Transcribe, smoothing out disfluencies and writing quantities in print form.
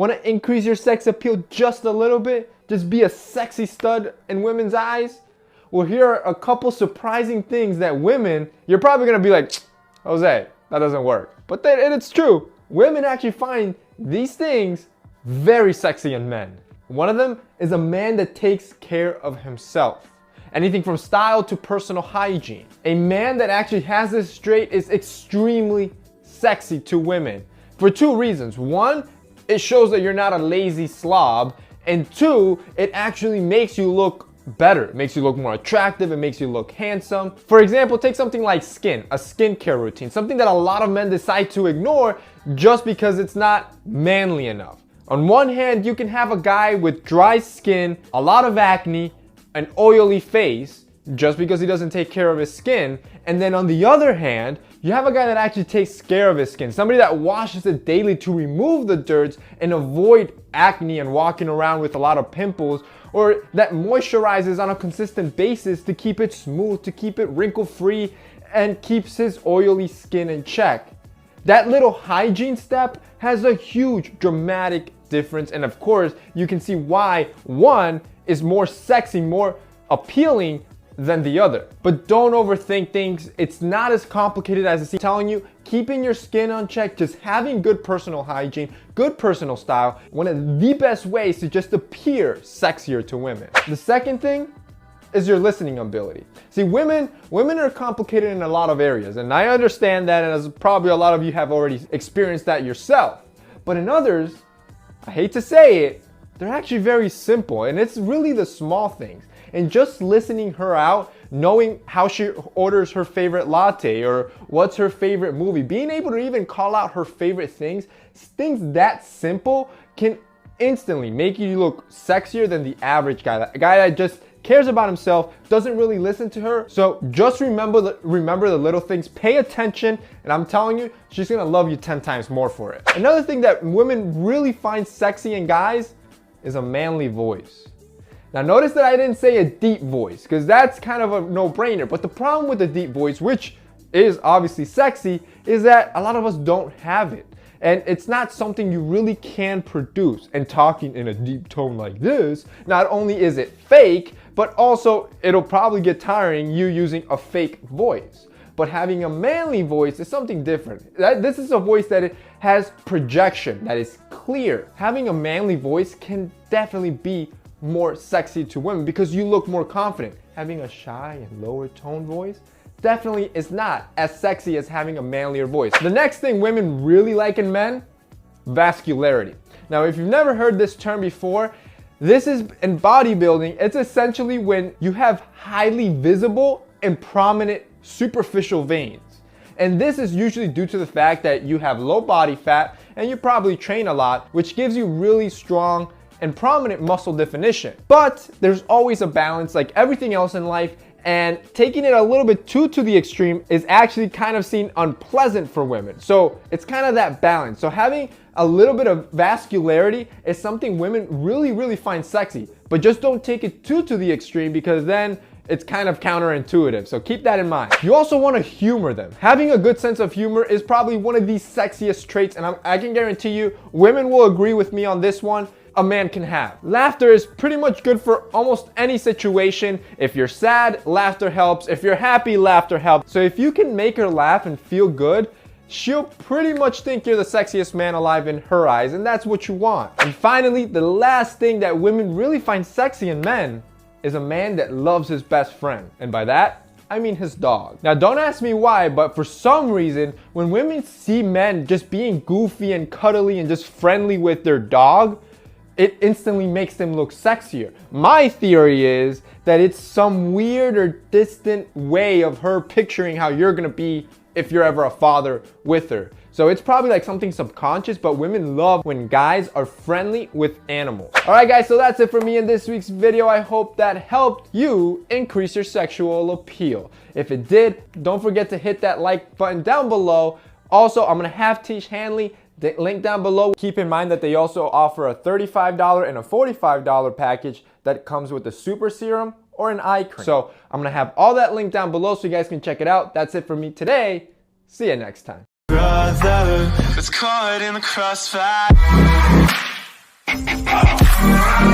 Want to increase your sex appeal just a little bit? Just be a sexy stud in women's eyes? Well, here are a couple surprising things that women, you're probably going to be like, Jose, that doesn't work. But it's true. Women actually find these things very sexy in men. One of them is a man that takes care of himself. Anything from style to personal hygiene. A man that actually has this straight is extremely sexy to women for two reasons. One, it shows that you're not a lazy slob. And two, it actually makes you look better. It makes you look more attractive. It makes you look handsome. For example, take something like skin, a skincare routine, something that a lot of men decide to ignore just because it's not manly enough. On one hand, you can have a guy with dry skin, a lot of acne, an oily face, just because he doesn't take care of his skin. And then on the other hand, you have a guy that actually takes care of his skin, somebody that washes it daily to remove the dirt and avoid acne and walking around with a lot of pimples, or that moisturizes on a consistent basis to keep it smooth, to keep it wrinkle-free, and keeps his oily skin in check. That little hygiene step has a huge dramatic difference, and of course, you can see why one is more sexy, more appealing than the other. But don't overthink things. It's not as complicated as it's telling you. Keeping your skin on check, just having good personal hygiene, good personal style, one of the best ways to just appear sexier to women. The second thing is your listening ability. See, women are complicated in a lot of areas, and I understand that, and as probably a lot of you have already experienced that yourself. But in others, I hate to say it, they're actually very simple, and it's really the small things. And just listening her out, knowing how she orders her favorite latte or what's her favorite movie, being able to even call out her favorite things that simple can instantly make you look sexier than the average guy. A guy that just cares about himself, doesn't really listen to her. So just remember the little things, pay attention, and I'm telling you, she's gonna love you 10 times more for it. Another thing that women really find sexy in guys is a manly voice. Now notice that I didn't say a deep voice, because that's kind of a no-brainer. But the problem with the deep voice, which is obviously sexy, is that a lot of us don't have it. And it's not something you really can produce. And talking in a deep tone like this, not only is it fake, but also it'll probably get tiring you using a fake voice. But having a manly voice is something different. This is a voice that it has projection, that is clear. Having a manly voice can definitely be more sexy to women because you look more confident. Having a shy and lower tone voice definitely is not as sexy as having a manlier voice. The next thing women really like in men, vascularity. Now, if you've never heard this term before, this is in bodybuilding. It's essentially when you have highly visible and prominent superficial veins. And this is usually due to the fact that you have low body fat and you probably train a lot, which gives you really strong and prominent muscle definition. But there's always a balance, like everything else in life, and taking it a little bit too to the extreme is actually kind of seen unpleasant for women. So it's kind of that balance. So having a little bit of vascularity is something women really find sexy, but just don't take it too to the extreme because then it's kind of counterintuitive. So keep that in mind. You also want to humor them. Having a good sense of humor is probably one of the sexiest traits, and I can guarantee you women will agree with me on this one, a man can have. Laughter is pretty much good for almost any situation. If you're sad, laughter helps. If you're happy, laughter helps. So if you can make her laugh and feel good, she'll pretty much think you're the sexiest man alive in her eyes, and that's what you want. And finally, the last thing that women really find sexy in men is a man that loves his best friend. And by that, I mean his dog. Now don't ask me why, but for some reason, when women see men just being goofy and cuddly and just friendly with their dog, it instantly makes them look sexier. My theory is that it's some weird or distant way of her picturing how you're gonna be if you're ever a father with her. So it's probably like something subconscious, but women love when guys are friendly with animals. All right, guys, so that's it for me in this week's video. I hope that helped you increase your sexual appeal. If it did, don't forget to hit that like button down below. Also, I'm gonna have Tish Hanley, the link down below. Keep in mind that they also offer a $35 and a $45 package that comes with the super serum or an eye cream. So I'm gonna have all that linked down below so you guys can check it out. That's it for me today. See you next time. Brother, it's caught in the crossfire. Bye.